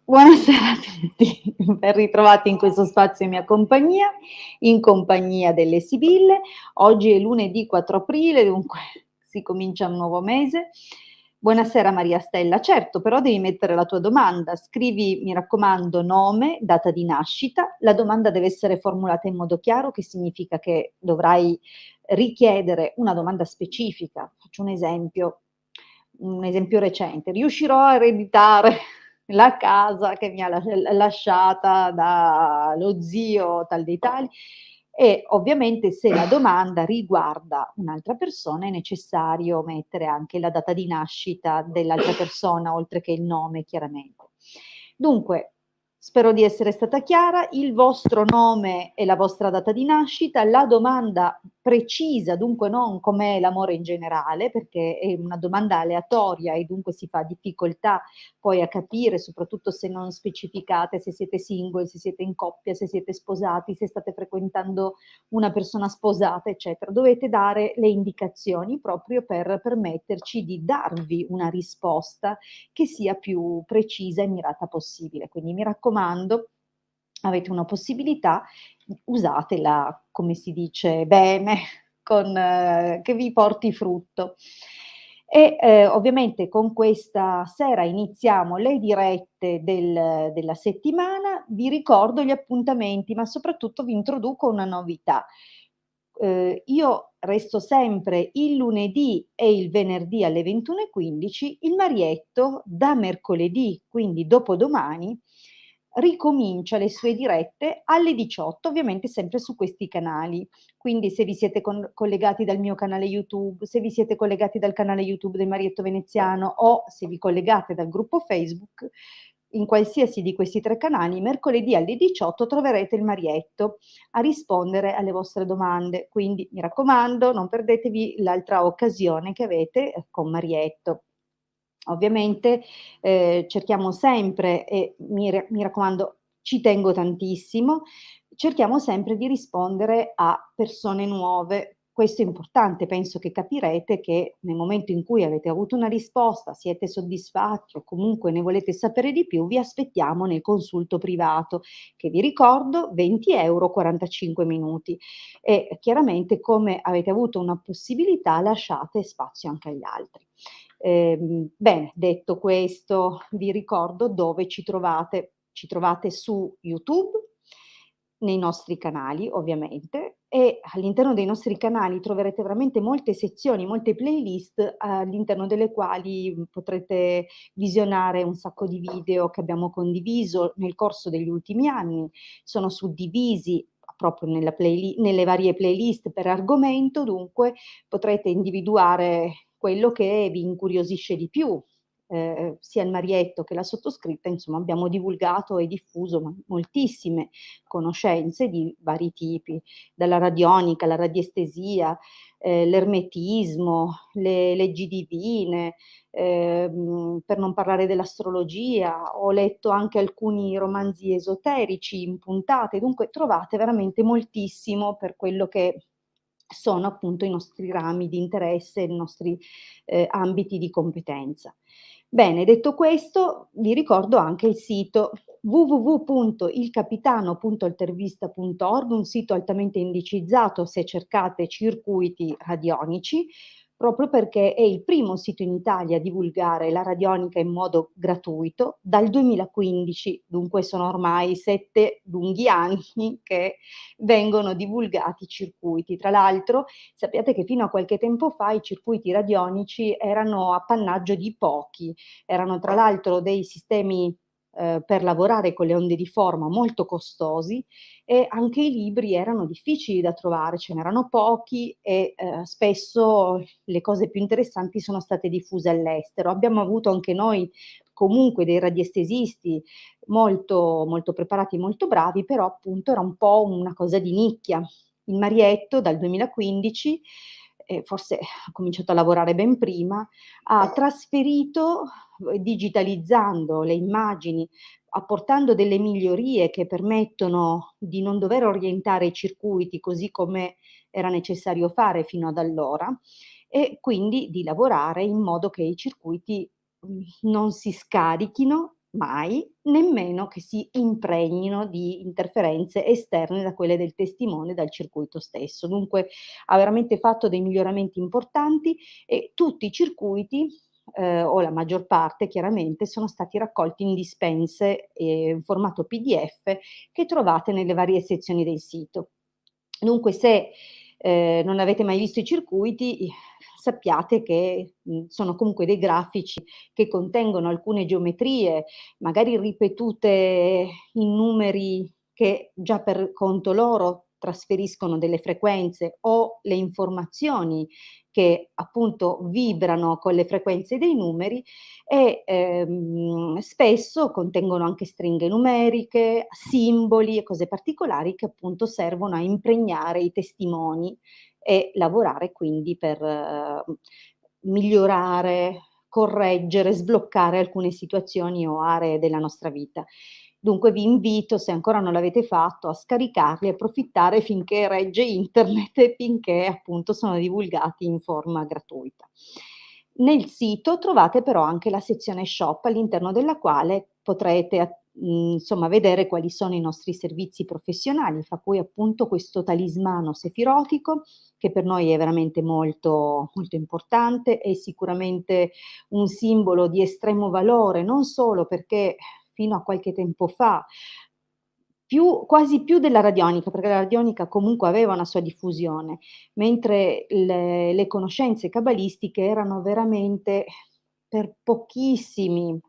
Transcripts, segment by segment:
Buonasera a tutti, ben ritrovati in questo spazio in compagnia delle Sibille. Oggi è lunedì 4 aprile, dunque si comincia un nuovo mese. Buonasera Maria Stella. Certo, però devi mettere la tua domanda. Scrivi, mi raccomando, nome, data di nascita. La domanda deve essere formulata in modo chiaro, che significa che dovrai richiedere una domanda specifica. Faccio un esempio recente. Riuscirò a ereditare la casa che mi ha lasciata dallo zio tal dei tali? E ovviamente se la domanda riguarda un'altra persona è necessario mettere anche la data di nascita dell'altra persona, oltre che il nome chiaramente. Dunque, spero di essere stata chiara, il vostro nome e la vostra data di nascita, la domanda precisa, dunque non com'è l'amore in generale, perché è una domanda aleatoria e dunque si fa difficoltà poi a capire, soprattutto se non specificate se siete single, se siete in coppia, se siete sposati, se state frequentando una persona sposata, eccetera. Dovete dare le indicazioni proprio per permetterci di darvi una risposta che sia più precisa e mirata possibile. Quindi mi raccomando, avete una possibilità, usatela, come si dice, bene, che vi porti frutto. E ovviamente con questa sera iniziamo le dirette della settimana. Vi ricordo gli appuntamenti, ma soprattutto vi introduco una novità. Io resto sempre il lunedì e il venerdì alle 21:15, il Marietto da mercoledì, quindi dopodomani, ricomincia le sue dirette alle 18, ovviamente sempre su questi canali. Quindi se vi siete collegati dal mio canale YouTube, se vi siete collegati dal canale YouTube del Marietto Veneziano o se vi collegate dal gruppo Facebook, in qualsiasi di questi 3 canali, mercoledì alle 18 troverete il Marietto a rispondere alle vostre domande. Quindi mi raccomando, non perdetevi l'altra occasione che avete con Marietto. Ovviamente cerchiamo sempre, e mi raccomando, ci tengo tantissimo, cerchiamo sempre di rispondere a persone nuove. Questo è importante, penso che capirete che nel momento in cui avete avuto una risposta, siete soddisfatti o comunque ne volete sapere di più, vi aspettiamo nel consulto privato, che vi ricordo 20 €, 45 minuti. E chiaramente, come avete avuto una possibilità, lasciate spazio anche agli altri. Bene, detto questo, vi ricordo dove ci trovate. Ci trovate su YouTube, nei nostri canali ovviamente, e all'interno dei nostri canali troverete veramente molte sezioni, molte playlist all'interno delle quali potrete visionare un sacco di video che abbiamo condiviso nel corso degli ultimi anni. Sono suddivisi proprio nelle varie playlist per argomento, dunque potrete individuare quello che vi incuriosisce di più. Sia il Marietto che la sottoscritta, insomma, abbiamo divulgato e diffuso moltissime conoscenze di vari tipi, dalla radionica, alla radiestesia, l'ermetismo, le leggi divine, per non parlare dell'astrologia. Ho letto anche alcuni romanzi esoterici in puntate, dunque trovate veramente moltissimo per quello che sono appunto i nostri rami di interesse, i nostri ambiti di competenza. Bene, detto questo, vi ricordo anche il sito www.ilcapitano.altervista.org, un sito altamente indicizzato se cercate circuiti radionici, proprio perché è il primo sito in Italia a divulgare la radionica in modo gratuito dal 2015, dunque sono ormai 7 lunghi anni che vengono divulgati i circuiti. Tra l'altro, sappiate che fino a qualche tempo fa i circuiti radionici erano appannaggio di pochi, erano tra l'altro dei sistemi per lavorare con le onde di forma molto costosi, e anche i libri erano difficili da trovare, ce n'erano pochi e spesso le cose più interessanti sono state diffuse all'estero. Abbiamo avuto anche noi comunque dei radiestesisti molto, molto preparati, molto bravi, però appunto era un po' una cosa di nicchia. Il Marietto dal 2015, forse ha cominciato a lavorare ben prima, ha trasferito, digitalizzando le immagini, apportando delle migliorie che permettono di non dover orientare i circuiti così come era necessario fare fino ad allora, e quindi di lavorare in modo che i circuiti non si scarichino mai, nemmeno che si impregnino di interferenze esterne da quelle del testimone, dal circuito stesso. Dunque ha veramente fatto dei miglioramenti importanti e tutti i circuiti, o la maggior parte chiaramente, sono stati raccolti in dispense, in formato PDF che trovate nelle varie sezioni del sito. Dunque se, non avete mai visto i circuiti, sappiate che, sono comunque dei grafici che contengono alcune geometrie, magari ripetute in numeri che già per conto loro trasferiscono delle frequenze o le informazioni che appunto vibrano con le frequenze dei numeri e, spesso contengono anche stringhe numeriche, simboli e cose particolari che appunto servono a impregnare i testimoni e lavorare quindi per migliorare, correggere, sbloccare alcune situazioni o aree della nostra vita. Dunque vi invito, se ancora non l'avete fatto, a scaricarli e approfittare finché regge internet e finché appunto sono divulgati in forma gratuita. Nel sito trovate però anche la sezione shop all'interno della quale potrete insomma vedere quali sono i nostri servizi professionali, fra cui appunto questo talismano sefirotico che per noi è veramente molto, molto importante, è sicuramente un simbolo di estremo valore, non solo perché fino a qualche tempo fa quasi più della radionica, perché la radionica comunque aveva una sua diffusione, mentre le conoscenze cabalistiche erano veramente per pochissime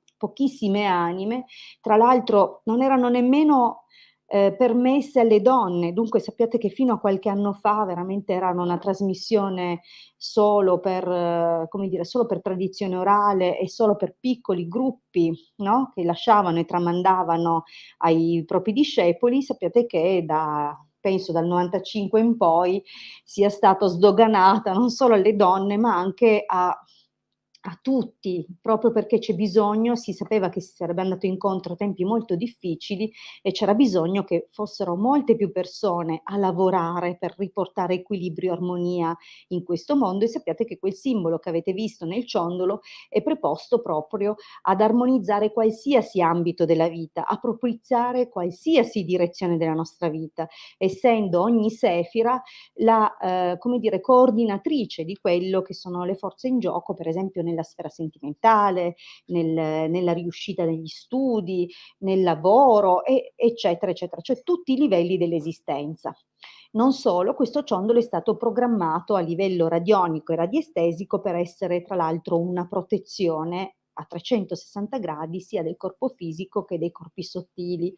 anime, tra l'altro non erano nemmeno, permesse alle donne, dunque sappiate che fino a qualche anno fa veramente erano una trasmissione solo per come dire, solo per tradizione orale e solo per piccoli gruppi, no, che lasciavano e tramandavano ai propri discepoli, sappiate che penso dal 95 in poi sia stato sdoganata non solo alle donne, ma anche a tutti, proprio perché c'è bisogno, si sapeva che si sarebbe andato incontro a tempi molto difficili e c'era bisogno che fossero molte più persone a lavorare per riportare equilibrio e armonia in questo mondo e sappiate che quel simbolo che avete visto nel ciondolo è preposto proprio ad armonizzare qualsiasi ambito della vita, a propiziare qualsiasi direzione della nostra vita, essendo ogni sefira la, come dire, coordinatrice di quello che sono le forze in gioco, per esempio nella sfera sentimentale, nella riuscita negli studi, nel lavoro, eccetera, eccetera, cioè tutti i livelli dell'esistenza. Non solo, questo ciondolo è stato programmato a livello radionico e radiestesico per essere tra l'altro una protezione a 360 gradi sia del corpo fisico che dei corpi sottili.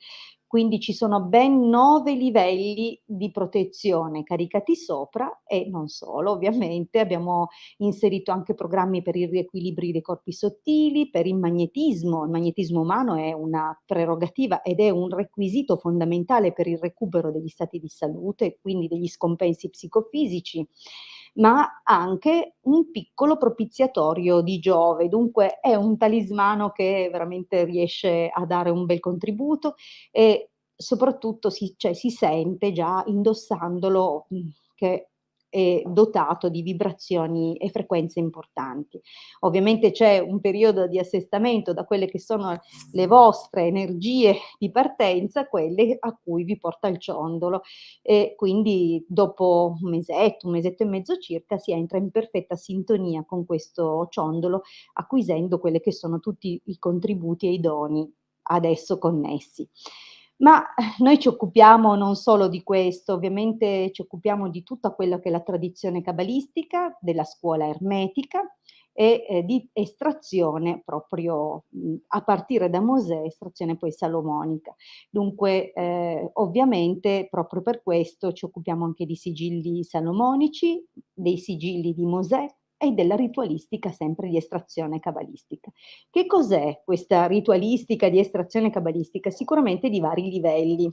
Quindi ci sono ben 9 livelli di protezione caricati sopra e non solo, ovviamente abbiamo inserito anche programmi per il riequilibrio dei corpi sottili, per il magnetismo umano è una prerogativa ed è un requisito fondamentale per il recupero degli stati di salute e quindi degli scompensi psicofisici, ma anche un piccolo propiziatorio di Giove, dunque è un talismano che veramente riesce a dare un bel contributo e soprattutto si sente già indossandolo, che è dotato di vibrazioni e frequenze importanti. Ovviamente c'è un periodo di assestamento da quelle che sono le vostre energie di partenza a quelle a cui vi porta il ciondolo e quindi dopo un mesetto e mezzo circa, si entra in perfetta sintonia con questo ciondolo, acquisendo quelle che sono tutti i contributi e i doni ad esso connessi. Ma noi ci occupiamo non solo di questo, ovviamente ci occupiamo di tutta quella che è la tradizione cabalistica, della scuola ermetica e, di estrazione proprio, a partire da Mosè, estrazione poi salomonica. Dunque, ovviamente proprio per questo ci occupiamo anche di sigilli salomonici, dei sigilli di Mosè e della ritualistica sempre di estrazione cabalistica. Che cos'è questa ritualistica di estrazione cabalistica? Sicuramente di vari livelli.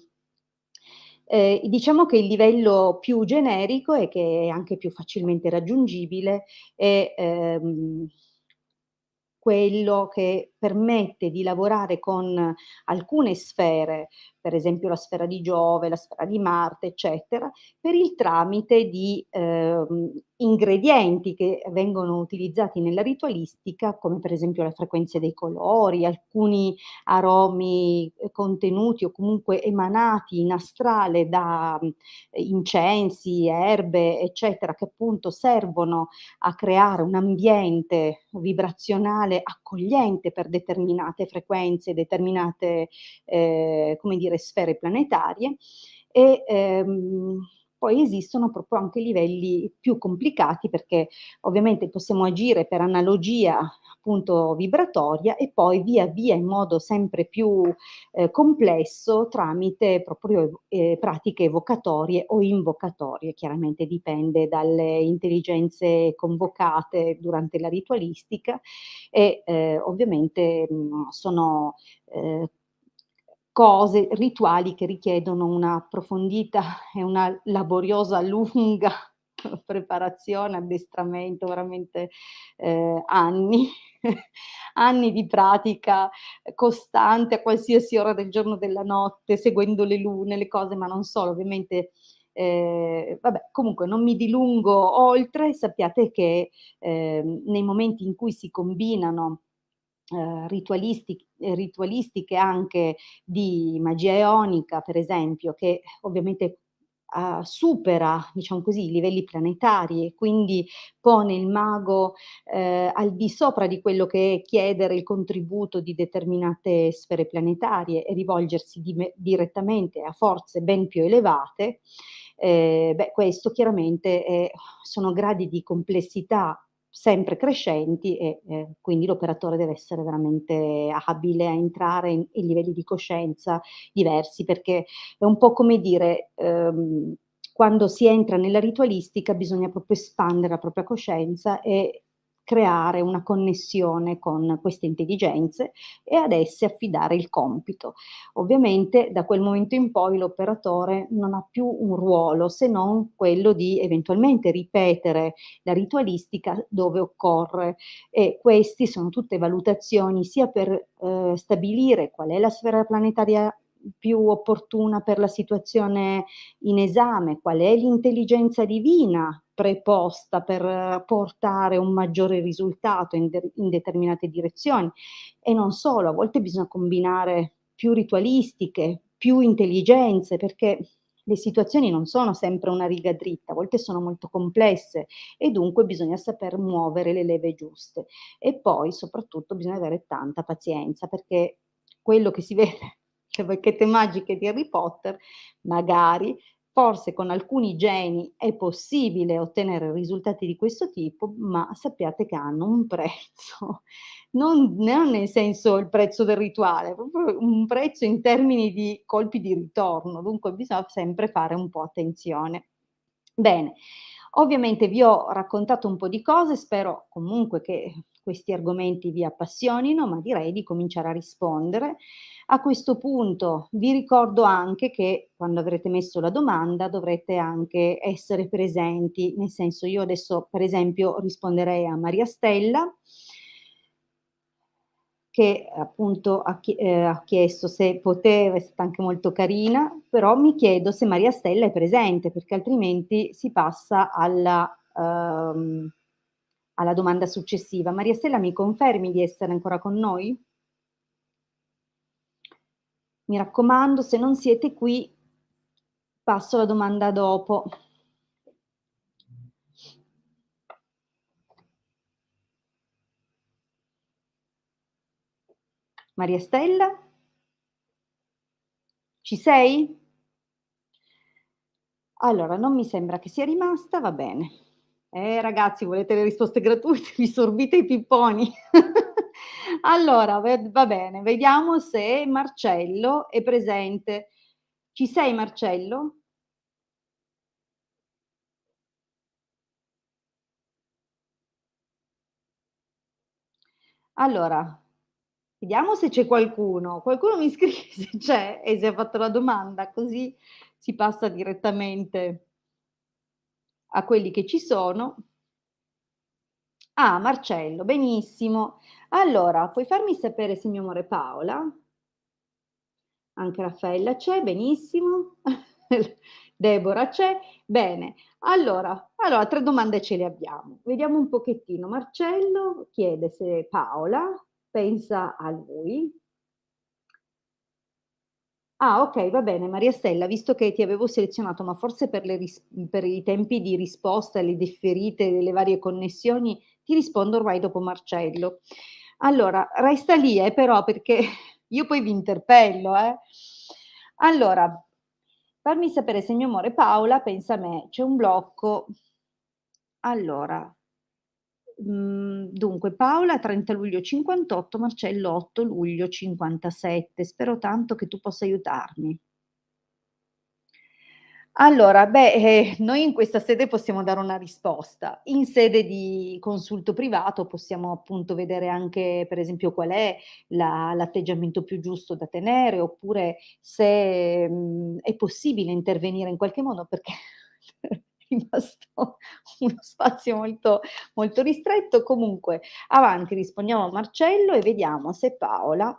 Diciamo che il livello più generico e che è anche più facilmente raggiungibile è, quello che permette di lavorare con alcune sfere per esempio la sfera di Giove, la sfera di Marte, eccetera, per il tramite di, ingredienti che vengono utilizzati nella ritualistica, come per esempio le frequenze dei colori, alcuni aromi, contenuti o comunque emanati in astrale da, incensi, erbe, eccetera, che appunto servono a creare un ambiente vibrazionale accogliente per determinate frequenze, determinate, come dire, sfere planetarie e, poi esistono proprio anche livelli più complicati perché ovviamente possiamo agire per analogia appunto vibratoria e poi via via in modo sempre più complesso tramite proprio pratiche evocatorie o invocatorie, chiaramente dipende dalle intelligenze convocate durante la ritualistica e, ovviamente, sono, ehm, cose, rituali che richiedono una approfondita e una laboriosa lunga preparazione, addestramento, veramente, anni, anni di pratica costante a qualsiasi ora del giorno e della notte, seguendo le lune, le cose, ma non solo, ovviamente, vabbè, comunque non mi dilungo oltre, sappiate che, nei momenti in cui si combinano, ritualistiche anche di magia eonica, per esempio, che ovviamente, supera, diciamo così, i livelli planetari e quindi pone il mago, al di sopra di quello che è chiedere il contributo di determinate sfere planetarie e rivolgersi direttamente a forze ben più elevate, beh, questo chiaramente sono gradi di complessità sempre crescenti e, quindi l'operatore deve essere veramente abile a entrare in livelli di coscienza diversi, perché è un po' come dire, quando si entra nella ritualistica bisogna proprio espandere la propria coscienza e creare una connessione con queste intelligenze e ad esse affidare il compito. Ovviamente da quel momento in poi l'operatore non ha più un ruolo se non quello di eventualmente ripetere la ritualistica dove occorre e questi sono tutte valutazioni sia per, stabilire qual è la sfera planetaria più opportuna per la situazione in esame, qual è l'intelligenza divina preposta per portare un maggiore risultato in determinate direzioni e non solo, a volte bisogna combinare più ritualistiche, più intelligenze, perché le situazioni non sono sempre una riga dritta, a volte sono molto complesse e dunque bisogna saper muovere le leve giuste. E poi soprattutto bisogna avere tanta pazienza, perché quello che si vede le bacchette magiche di Harry Potter, magari, forse con alcuni geni è possibile ottenere risultati di questo tipo, ma sappiate che hanno un prezzo, non nel senso il prezzo del rituale, proprio un prezzo in termini di colpi di ritorno, dunque bisogna sempre fare un po' attenzione. Bene, ovviamente vi ho raccontato un po' di cose, spero comunque che questi argomenti vi appassionino, ma direi di cominciare a rispondere. A questo punto vi ricordo anche che quando avrete messo la domanda dovrete anche essere presenti, nel senso io adesso per esempio risponderei a Maria Stella che appunto ha chiesto se poteva, è stata anche molto carina, però mi chiedo se Maria Stella è presente, perché altrimenti si passa alla domanda successiva. Maria Stella, mi confermi di essere ancora con noi? Mi raccomando, se non siete qui, passo alla domanda dopo. Maria Stella? Ci sei? Allora, non mi sembra che sia rimasta, va bene. Ragazzi, volete le risposte gratuite? Vi sorbite i pipponi. Allora, va bene, vediamo se Marcello è presente. Ci sei Marcello? Allora, vediamo se c'è qualcuno. Qualcuno mi scrive se c'è e se ha fatto la domanda, così si passa direttamente a quelli che ci sono. Ah, Marcello, benissimo. Allora, puoi farmi sapere se mio amore Paola? Anche Raffaella c'è, benissimo. Deborah c'è, bene. Allora 3 domande ce le abbiamo. Vediamo un pochettino. Marcello chiede se Paola pensa a lui. Ah, okay, va bene. Maria Stella, visto che ti avevo selezionato, ma forse per i tempi di risposta, le differite delle varie connessioni, ti rispondo ormai dopo Marcello. Allora, resta lì però perché io poi vi interpello, eh. Allora, fammi sapere se mio amore Paola pensa a me. C'è un blocco. Allora, dunque Paola 30 luglio 58, Marcello 8 luglio 57. Spero tanto che tu possa aiutarmi. Allora, beh, noi in questa sede possiamo dare una risposta. In sede di consulto privato possiamo appunto vedere anche, per esempio, qual è l'atteggiamento più giusto da tenere, oppure se, è possibile intervenire in qualche modo perché è rimasto uno spazio molto molto ristretto. Comunque avanti, rispondiamo a Marcello e vediamo se Paola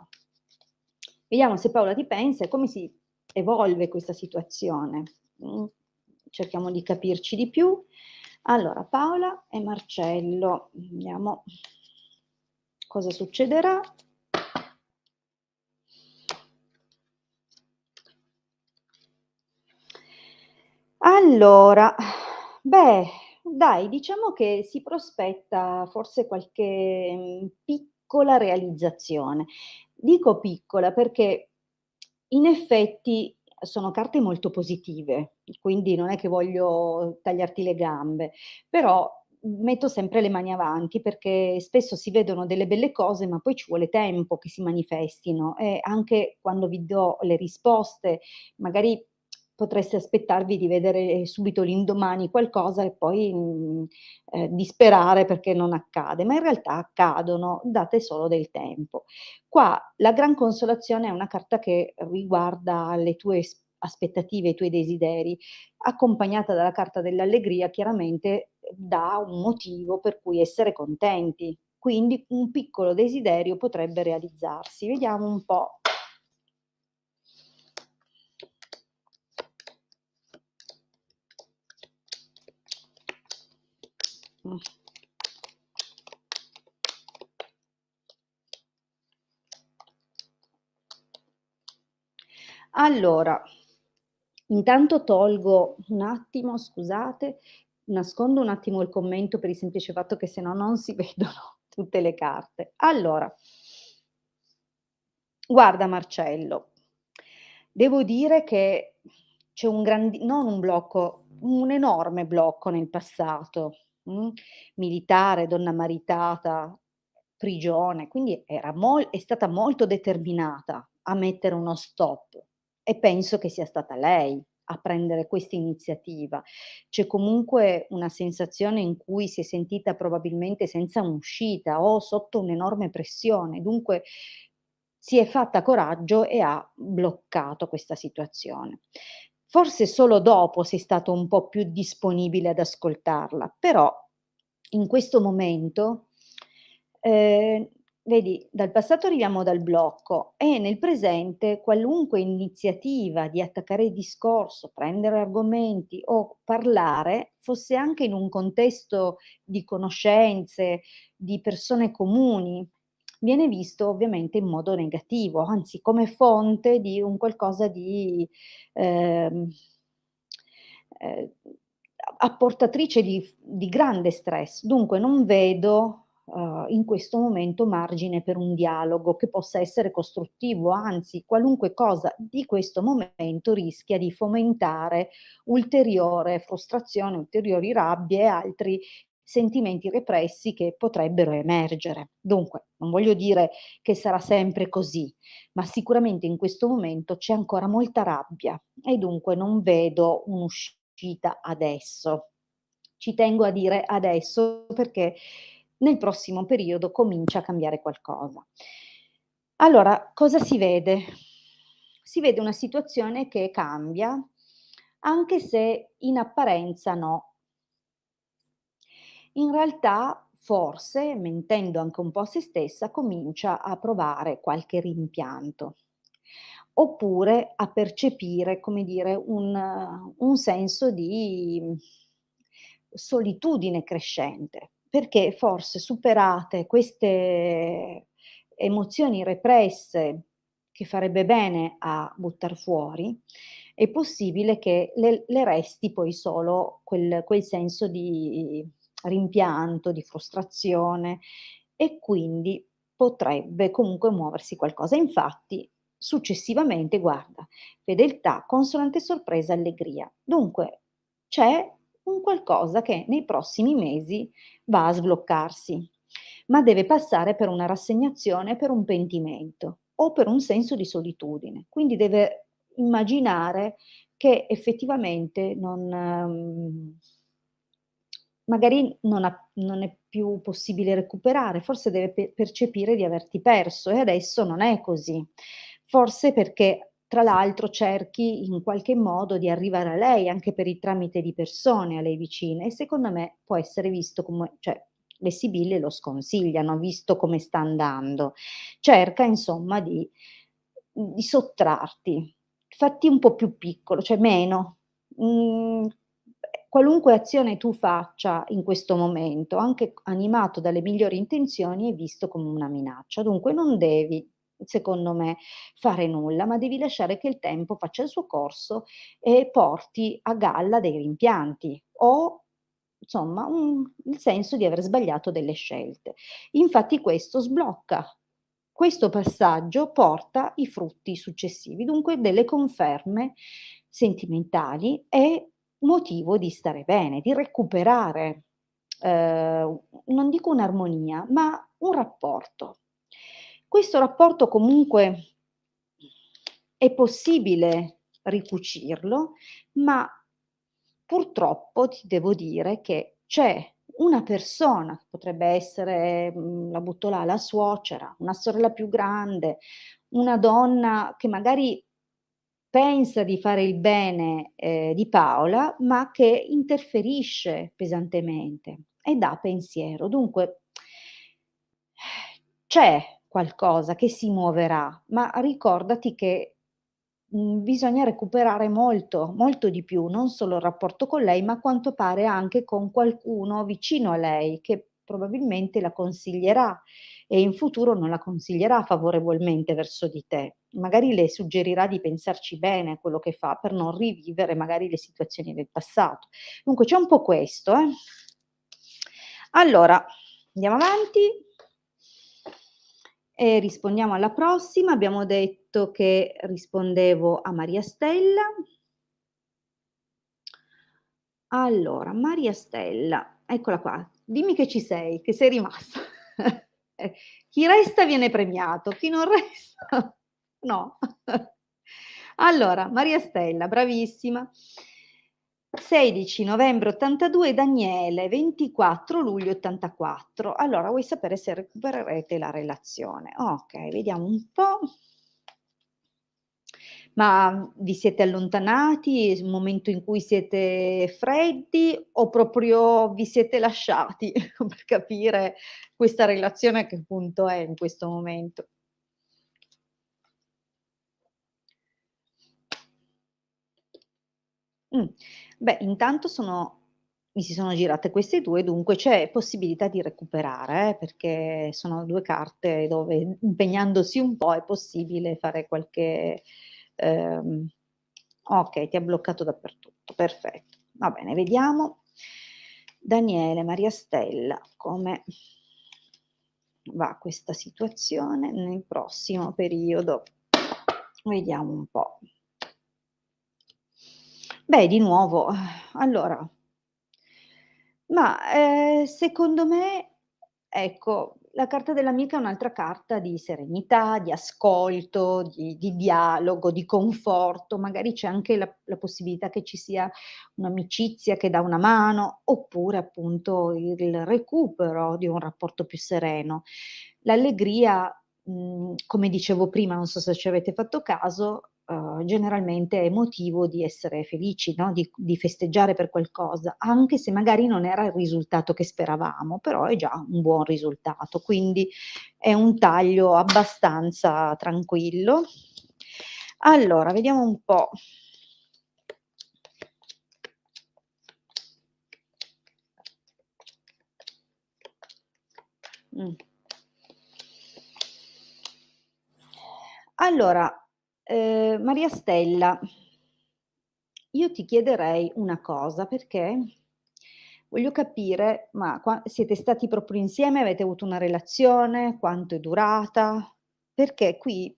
ti pensa e come si evolve questa situazione. Cerchiamo di capirci di più. Allora, Paola e Marcello, vediamo cosa succederà. Allora, beh, dai, diciamo che si prospetta forse qualche, piccola realizzazione. Dico piccola perché in effetti sono carte molto positive, quindi non è che voglio tagliarti le gambe, però metto sempre le mani avanti perché spesso si vedono delle belle cose, ma poi ci vuole tempo che si manifestino e anche quando vi do le risposte, magari potreste aspettarvi di vedere subito l'indomani qualcosa e poi, disperare perché non accade, ma in realtà accadono, date solo del tempo. Qua la gran consolazione è una carta che riguarda le tue aspettative, i tuoi desideri, accompagnata dalla carta dell'allegria chiaramente dà un motivo per cui essere contenti. Quindi un piccolo desiderio potrebbe realizzarsi. Vediamo un po'. Mh. Allora, intanto tolgo un attimo, scusate, nascondo un attimo il commento per il semplice fatto che se no non si vedono tutte le carte. Allora, guarda Marcello, devo dire che c'è non un blocco, un enorme blocco nel passato, militare, donna maritata, prigione, quindi è stata molto determinata a mettere uno stop e penso che sia stata lei a prendere questa iniziativa. C'è comunque una sensazione in cui si è sentita probabilmente senza un'uscita o sotto un'enorme pressione, dunque si è fatta coraggio e ha bloccato questa situazione. Forse solo dopo sei stato un po' più disponibile ad ascoltarla, però in questo momento, ehm, vedi, dal passato arriviamo dal blocco e nel presente qualunque iniziativa di attaccare il discorso, prendere argomenti o parlare, fosse anche in un contesto di conoscenze, di persone comuni, viene visto ovviamente in modo negativo, anzi come fonte di un qualcosa di, ehm, ehm, apportatrice di grande stress. Dunque non vedo, in questo momento margine per un dialogo che possa essere costruttivo, anzi qualunque cosa di questo momento rischia di fomentare ulteriore frustrazione, ulteriori rabbie e altri sentimenti repressi che potrebbero emergere. Dunque, non voglio dire che sarà sempre così, ma sicuramente in questo momento c'è ancora molta rabbia e dunque non vedo un'uscita adesso. Ci tengo a dire adesso perché nel prossimo periodo comincia a cambiare qualcosa. Allora, cosa si vede? Si vede una situazione che cambia, anche se in apparenza no. In realtà, forse, mentendo anche un po' a se stessa, comincia a provare qualche rimpianto. oppure a percepire, come dire, un senso di solitudine crescente, perché forse superate queste emozioni represse che farebbe bene a buttar fuori, è possibile che le resti poi solo quel senso di rimpianto, di frustrazione e quindi potrebbe comunque muoversi qualcosa. Infatti successivamente guarda, fedeltà, consonante sorpresa, allegria. Dunque c'è un qualcosa che nei prossimi mesi va a sbloccarsi, ma deve passare per una rassegnazione, per un pentimento o per un senso di solitudine. Quindi deve immaginare che effettivamente magari non è più possibile recuperare, forse deve percepire di averti perso e adesso non è così. Forse perché tra l'altro cerchi in qualche modo di arrivare a lei, anche per il tramite di persone a lei vicine e secondo me può essere visto come cioè le sibille lo sconsigliano, visto come sta andando. Cerca insomma di sottrarti, fatti un po' più piccolo, cioè meno. Qualunque azione tu faccia in questo momento, anche animato dalle migliori intenzioni, è visto come una minaccia. Dunque non devi, secondo me, fare nulla, ma devi lasciare che il tempo faccia il suo corso e porti a galla dei rimpianti o insomma il senso di aver sbagliato delle scelte. Infatti questo sblocca. Questo passaggio porta i frutti successivi, dunque delle conferme sentimentali e motivo di stare bene, di recuperare, non dico un'armonia, ma un rapporto. Questo rapporto comunque è possibile ricucirlo, ma purtroppo ti devo dire che c'è una persona, potrebbe essere, la butto là, la suocera, una sorella più grande, una donna che magari pensa di fare il bene, di Paola, ma che interferisce pesantemente e dà pensiero. Dunque c'è qualcosa che si muoverà, ma ricordati che, bisogna recuperare molto, molto di più, non solo il rapporto con lei, ma a quanto pare anche con qualcuno vicino a lei, che probabilmente la consiglierà e in futuro non la consiglierà favorevolmente verso di te. Magari le suggerirà di pensarci bene a quello che fa, per non rivivere magari le situazioni del passato. Dunque c'è un po' questo, eh. Allora, andiamo avanti e rispondiamo alla prossima. Abbiamo detto che rispondevo a Maria Stella. Allora, Maria Stella, eccola qua. Dimmi che ci sei, che sei rimasta. Eh, chi resta viene premiato, chi non resta no. Allora, Maria Stella, bravissima. 16 novembre 82, Daniele, 24 luglio 84. Allora, vuoi sapere se recupererete la relazione? Okay, vediamo un po'. Ma vi siete allontanati, s un momento in cui siete freddi o proprio vi siete lasciati? Per capire questa relazione a che punto è in questo momento. Mh. Beh, intanto mi si sono girate queste 2, dunque c'è possibilità di recuperare, perché sono 2 carte dove impegnandosi un po' è possibile fare qualche ehm okay, ti ha bloccato dappertutto, perfetto. Va bene, vediamo. Daniele, Maria Stella, come va questa situazione nel prossimo periodo. Vediamo un po'. Beh, di nuovo, allora ma, secondo me, ecco, la carta dell'amica è un'altra carta di serenità, di ascolto, di dialogo, di conforto, magari c'è anche la possibilità che ci sia un'amicizia che dà una mano, oppure appunto il recupero di un rapporto più sereno. L'allegria, come dicevo prima, non so se ci avete fatto caso, generalmente è motivo di essere felici, no, di festeggiare per qualcosa, anche se magari non era il risultato che speravamo, però è già un buon risultato, quindi è un taglio abbastanza tranquillo. Allora, vediamo un po'. Mh. Allora, Maria Stella, io ti chiederei una cosa, perché voglio capire, ma siete stati proprio insieme, avete avuto una relazione, quanto è durata? Perché qui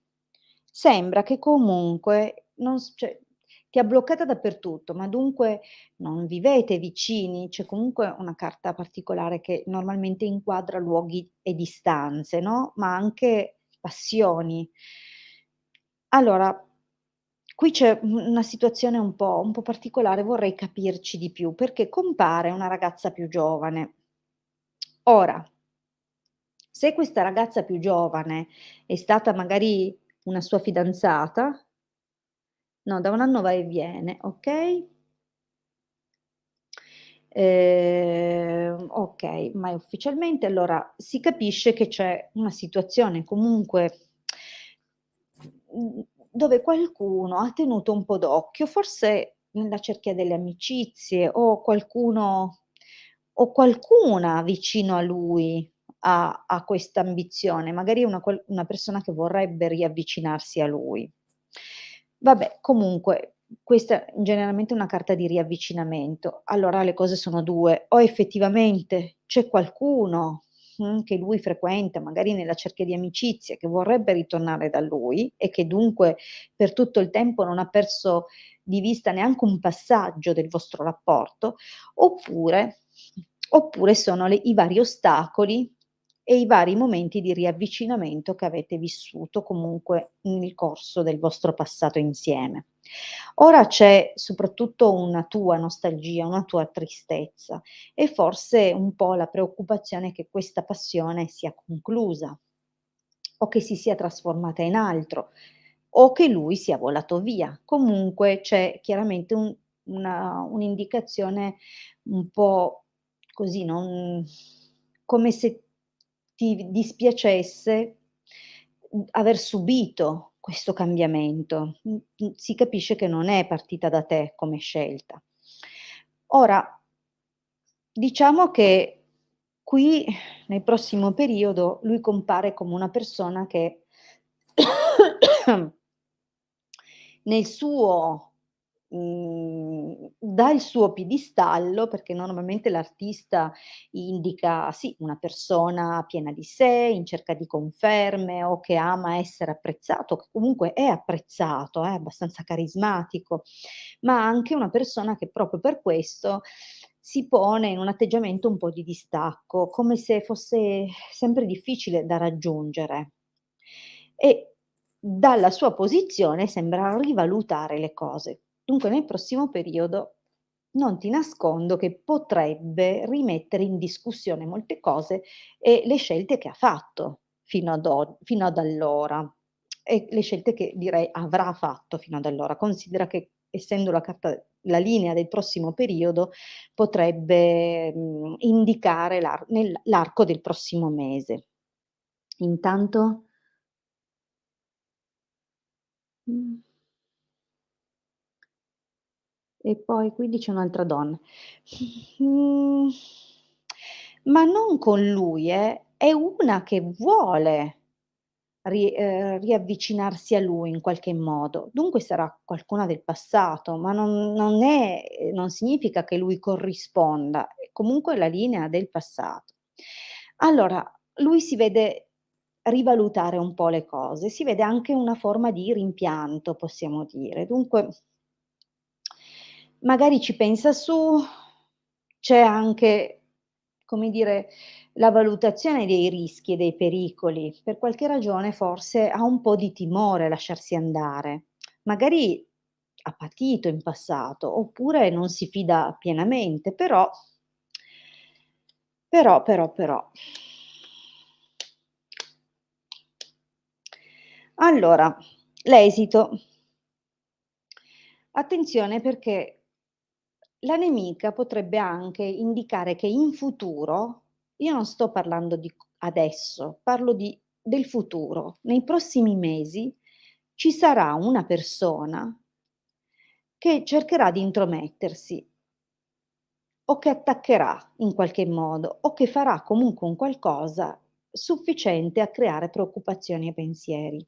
sembra che comunque non s cioè, ti ha bloccata dappertutto, ma dunque non vivete vicini? C'è comunque una carta particolare che normalmente inquadra luoghi e distanze, no, ma anche passioni. Allora, qui c'è una situazione un po' particolare, vorrei capirci di più, perché compare una ragazza più giovane. Ora, se questa ragazza più giovane è stata magari una sua fidanzata, no, da 1 anno va e viene, okay. Okay, ma è ufficialmente allora si capisce che c'è una situazione comunque, dove qualcuno ha tenuto un po' d'occhio, forse nella cerchia delle amicizie o qualcuno o qualcuna vicino a lui ha questa ambizione, magari una persona che vorrebbe riavvicinarsi a lui. Vabbè, comunque questa generalmente è una carta di riavvicinamento. Allora le cose sono 2: o effettivamente c'è qualcuno, che lui frequenta, magari nella cerchia di amicizie, che vorrebbe ritornare da lui e che dunque per tutto il tempo non ha perso di vista neanche un passaggio del vostro rapporto, oppure sono i vari ostacoli e i vari momenti di riavvicinamento che avete vissuto comunque nel corso del vostro passato insieme. Ora c'è soprattutto una tua nostalgia, una tua tristezza e forse un po' la preoccupazione che questa passione sia conclusa o che si sia trasformata in altro o che lui sia volato via. Comunque c'è chiaramente un'indicazione un po' così, non come se ti dispiacesse, aver subito questo cambiamento. Si capisce che non è partita da te come scelta. Ora, diciamo che qui nel prossimo periodo lui compare come una persona che nel suo dà il suo piedistallo, perché normalmente l'artista indica, sì, una persona piena di sé, in cerca di conferme o che ama essere apprezzato, che comunque è apprezzato, è abbastanza carismatico, ma anche una persona che proprio per questo si pone in un atteggiamento un po' di distacco, come se fosse sempre difficile da raggiungere. E dalla sua posizione sembra rivalutare le cose. Dunque nel prossimo periodo non ti nascondo che potrebbe rimettere in discussione molte cose e le scelte che ha fatto fino ad allora e le scelte che direi avrà fatto fino ad allora. Considera che essendo la linea del prossimo periodo potrebbe, indicare l'arco del prossimo mese. Intanto mh. E poi quindi c'è un'altra donna. Mhmm, ma non con lui, è una che vuole riavvicinarsi a lui in qualche modo. Dunque sarà qualcuna del passato, ma non significa che lui corrisponda, è comunque la linea del passato. Allora, lui si vede rivalutare un po' le cose, si vede anche una forma di rimpianto, possiamo dire. Dunque magari ci pensa su, c'è anche, come dire, la valutazione dei rischi e dei pericoli. Per qualche ragione forse ha un po' di timore a lasciarsi andare. Magari ha patito in passato, oppure non si fida pienamente, però. Allora, l'esito. Attenzione perché la nemica potrebbe anche indicare che in futuro, io non sto parlando di adesso, parlo del futuro, nei prossimi mesi ci sarà una persona che cercherà di intromettersi o che attaccherà in qualche modo o che farà comunque un qualcosa sufficiente a creare preoccupazioni e pensieri,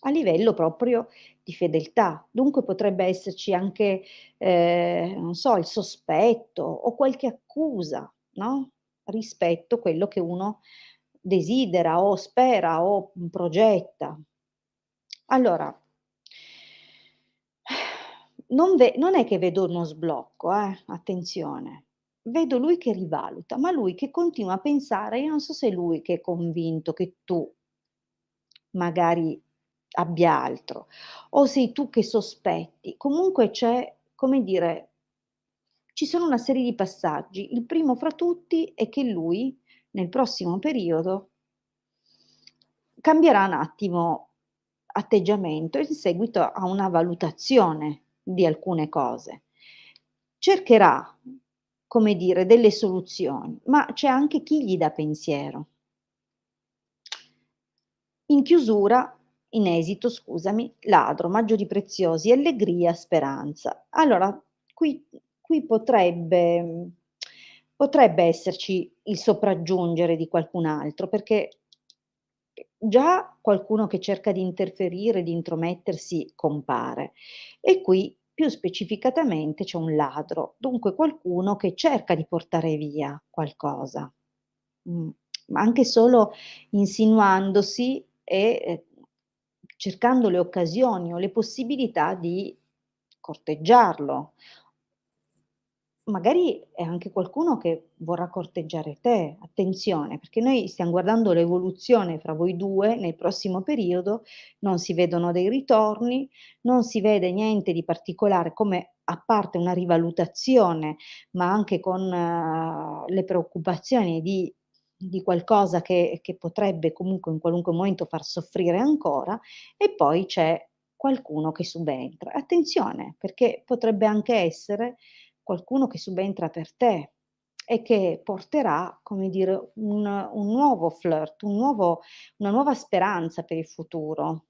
a livello proprio di fedeltà. Dunque potrebbe esserci anche, non so, il sospetto o qualche accusa, no, rispetto a quello che uno desidera o spera o, progetta. Allora, non è che vedo uno sblocco, attenzione. Vedo lui che rivaluta, ma lui che continua a pensare, io non so se è lui che è convinto che tu magari abbia altro, o sei tu che sospetti. Comunque c'è, come dire, ci sono una serie di passaggi. Il primo fra tutti è che lui, nel prossimo periodo, cambierà un attimo atteggiamento in seguito a una valutazione di alcune cose. Cercherà, come dire, delle soluzioni, ma c'è anche chi gli dà pensiero. In chiusura, in esito, scusami, ladro, maggio di preziosi, allegria, speranza. Allora, qui potrebbe esserci il sopraggiungere di qualcun altro, perché già qualcuno che cerca di interferire, di intromettersi compare e qui più specificatamente c'è un ladro, dunque qualcuno che cerca di portare via qualcosa. Mh, ma anche solo insinuandosi e, cercando le occasioni o le possibilità di corteggiarlo. Magari è anche qualcuno che vorrà corteggiare te, attenzione, perché noi stiam guardando l'evoluzione fra voi 2 nel prossimo periodo, non si vedono dei ritorni, non si vede niente di particolare, come a parte una rivalutazione, ma anche con le preoccupazioni di qualcosa che potrebbe comunque in qualunque momento far soffrire ancora, e poi c'è qualcuno che subentra. Attenzione, perché potrebbe anche essere qualcuno che subentra per te e che porterà, come dire, un nuovo flirt, una nuova speranza per il futuro.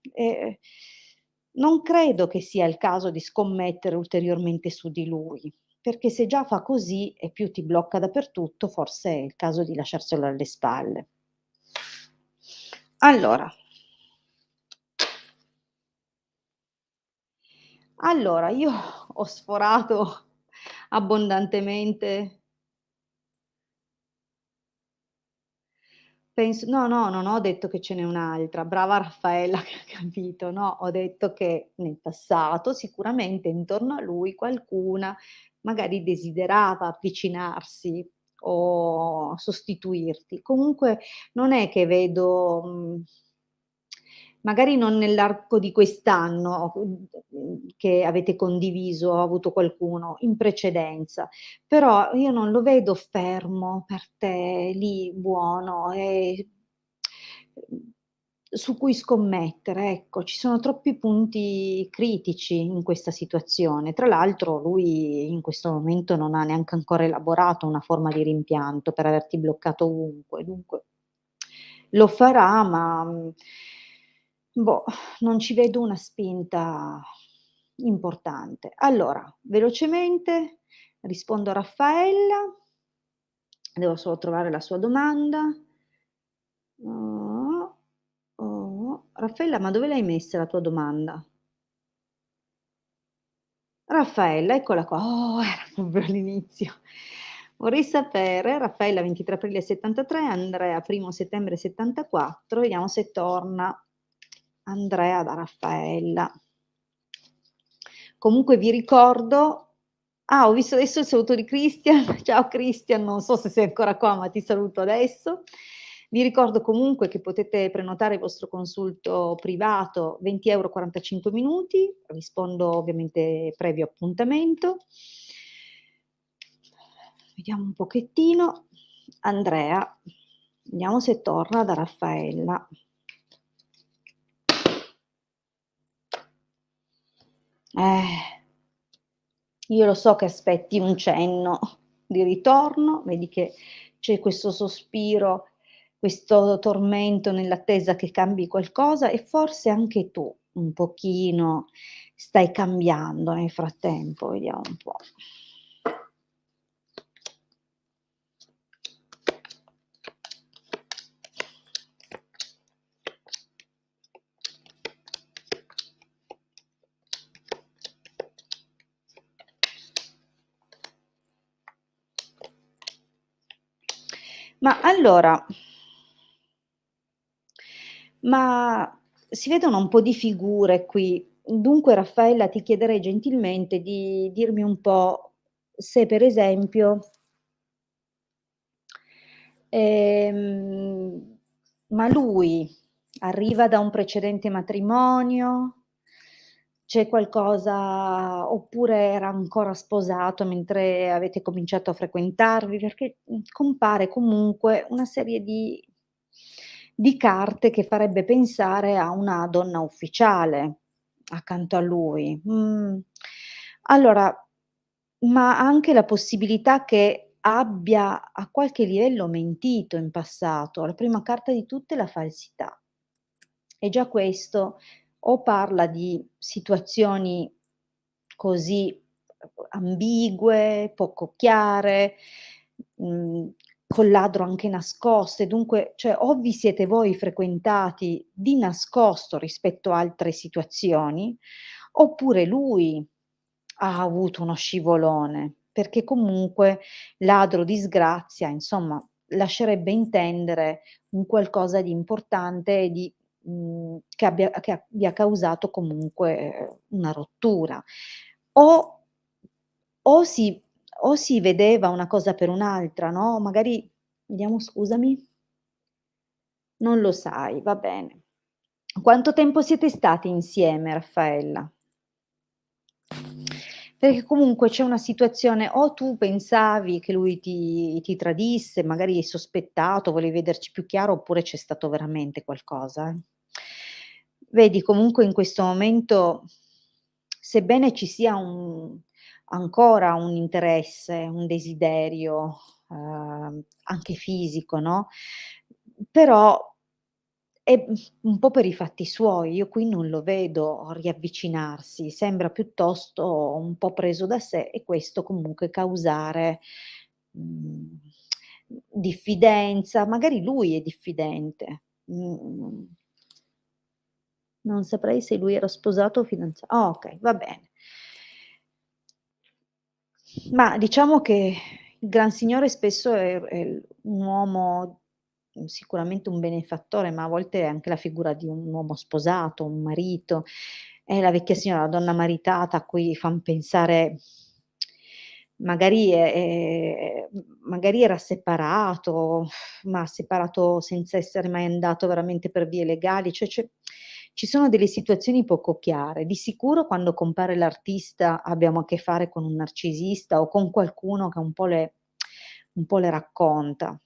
Non credo che sia il caso di scommettere ulteriormente su di lui, perché se già fa così e più ti blocca dappertutto, forse è il caso di lasciarselo alle spalle. Allora allora io ho sforato abbondantemente. No, no, non ho detto che ce n'è un'altra, brava Raffaella che ha capito, no, ho detto che nel passato sicuramente intorno a lui qualcuna magari desiderava avvicinarsi o sostituirti. Comunque non è che vedo, magari non nell'arco di quest'anno, che avete condiviso o avuto qualcuno, in precedenza, però io non lo vedo fermo per te, lì buono su cui scommettere, ecco. Ci sono troppi punti critici in questa situazione. Tra l'altro lui in questo momento non ha neanche ancora elaborato una forma di rimpianto per averti bloccato ovunque, dunque lo farà ma, boh, non ci vedo una spinta importante. Allora, velocemente rispondo a Raffaella, devo solo trovare la sua domanda. Oh, Raffaella, ma dove l'hai messa la tua domanda? Raffaella, eccola qua. Oh, era proprio all'inizio. Vorrei sapere, Raffaella 23 aprile '73, Andrea 1° settembre '74, vediamo se torna Andrea da Raffaella. Comunque vi ricordo, ho visto adesso il saluto di Christian. Ciao Christian, non so se sei ancora qua, ma ti saluto adesso. Vi ricordo comunque che potete prenotare il vostro consulto privato, 20 € 45 minuti, rispondo ovviamente previo appuntamento. Vediamo un pochettino. Andrea, vediamo se torna da Raffaella. Io lo so che aspetti un cenno di ritorno, vedi che c'è questo sospiro, questo tormento nell'attesa che cambi qualcosa e forse anche tu. un pochino stai cambiando nel frattempo? Vediamo un po'. Ma allora ma si vedono un po' di figure qui. Dunque Raffaella, ti chiederei gentilmente di dirmi un po' se per esempio, ehm, ma lui arriva da un precedente matrimonio? C'è qualcosa oppure era ancora sposato mentre avete cominciato a frequentarvi? Perché, compare comunque una serie di carte che farebbe pensare a una donna ufficiale accanto a lui. Allora, ma anche la possibilità che abbia a qualche livello mentito in passato. La prima carta di tutte è la falsità. E già questo o parla di situazioni così ambigue, poco chiare, mhmm, col ladro anche nascoste, dunque cioè o vi siete voi frequentati di nascosto rispetto a altre situazioni, oppure lui ha avuto uno scivolone, perché comunque ladro, disgrazia, insomma, lascerebbe intendere un qualcosa di importante e di che abbia causato comunque, una rottura. O o si o si vedeva una cosa per un'altra, no, magari vediamo scusami? Non lo sai, va bene. Quanto tempo siete stati insieme, Raffaella? Perché comunque c'è una situazione o tu pensavi che lui ti tradisse, magari hai sospettato, volevi vederci più chiaro, oppure c'è stato veramente qualcosa, eh. Vedi comunque in questo momento, sebbene ci sia ancora un interesse, un desiderio, anche fisico, no, però è, un po' per i fatti suoi. Io qui non lo vedo riavvicinarsi, sembra piuttosto un po' preso da sé e questo comunque causare, mhmm, diffidenza, magari lui è diffidente. Non saprei se lui era sposato o okay, va bene. Ma diciamo che il Gran Signore spesso è un uomo, sicuramente un benefattore, ma a volte è anche la figura di un uomo sposato, un marito. È la vecchia signora, la donna maritata a cui fan pensare magari era separato, ma separato senza essere mai andato veramente per vie legali, cioè ci sono delle situazioni poco chiare. Di sicuro quando compare l'artista abbiamo a che fare con un narcisista o con qualcuno che un po' le racconta.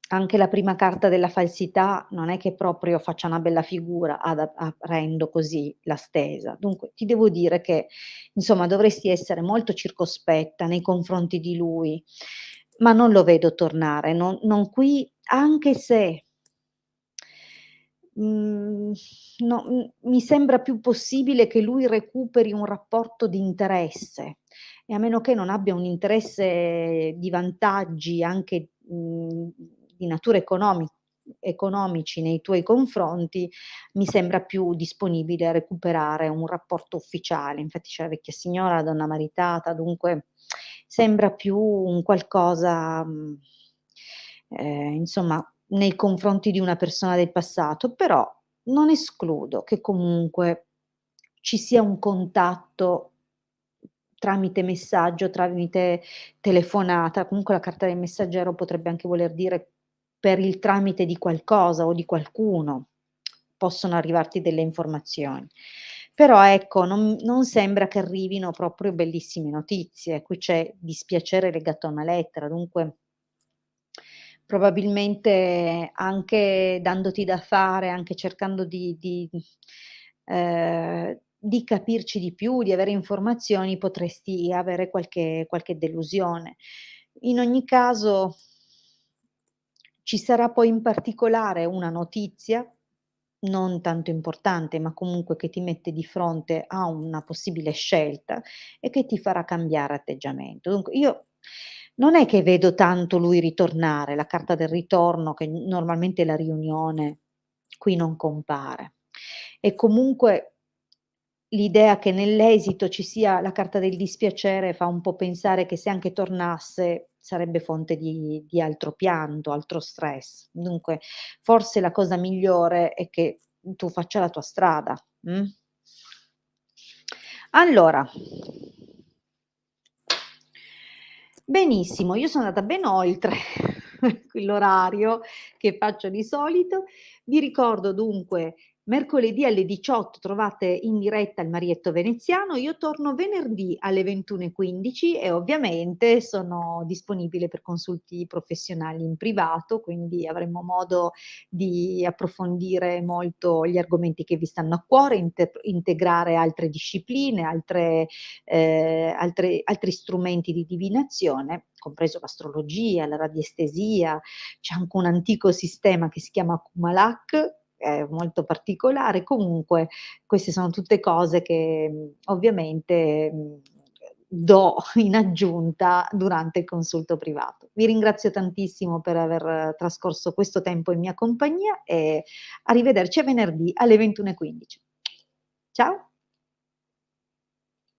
Anche la prima carta della falsità non è che proprio faccia una bella figura aprendo così la stesa. Dunque ti devo dire che, insomma, dovresti essere molto circospetta nei confronti di lui, ma non lo vedo tornare, non qui, anche se Mhmm, no, mi sembra più possibile che lui recuperi un rapporto di interesse e a meno che non abbia un interesse di vantaggi anche, di natura economici nei tuoi confronti, mi sembra più disponibile a recuperare un rapporto ufficiale. Infatti c'è la vecchia signora, la donna maritata, dunque sembra più un qualcosa, insomma, nei confronti di una persona del passato, però non escludo che comunque ci sia un contatto tramite messaggio, tramite telefonata, comunque la carta del messaggero potrebbe anche voler dire per il tramite di qualcosa o di qualcuno possono arrivarti delle informazioni. Però ecco, non sembra che arrivino proprio bellissime notizie. Qui c'è dispiacere legato a una lettera, dunque probabilmente anche dandoti da fare, anche cercando di capirci di più, di avere informazioni, potresti avere qualche delusione. In ogni caso ci sarà poi in particolare una notizia, non tanto importante, ma comunque che ti mette di fronte a una possibile scelta e che ti farà cambiare atteggiamento. Dunque io non è che vedo tanto lui ritornare, la carta del ritorno che normalmente è la riunione qui non compare. E comunque l'idea che nell'esito ci sia la carta del dispiacere fa un po' pensare che se anche tornasse sarebbe fonte di altro pianto, altro stress. Dunque forse la cosa migliore è che tu faccia la tua strada, mh? Allora, benissimo, io sono andata ben oltre l'orario che faccio di solito. Vi ricordo dunque, mercoledì alle 18 trovate in diretta il Marietto Veneziano, io torno venerdì alle 21:15 e ovviamente sono disponibile per consulti professionali in privato, quindi avremo modo di approfondire molto gli argomenti che vi stanno a cuore, integrare altre discipline, altri strumenti di divinazione, compreso l'astrologia, la radiestesia, c'è anche un antico sistema che si chiama Kumalak, è molto particolare. Comunque queste sono tutte cose che, ovviamente, do in aggiunta durante il consulto privato. Vi ringrazio tantissimo per aver trascorso questo tempo in mia compagnia e arrivederci a venerdì alle 21:15. Ciao.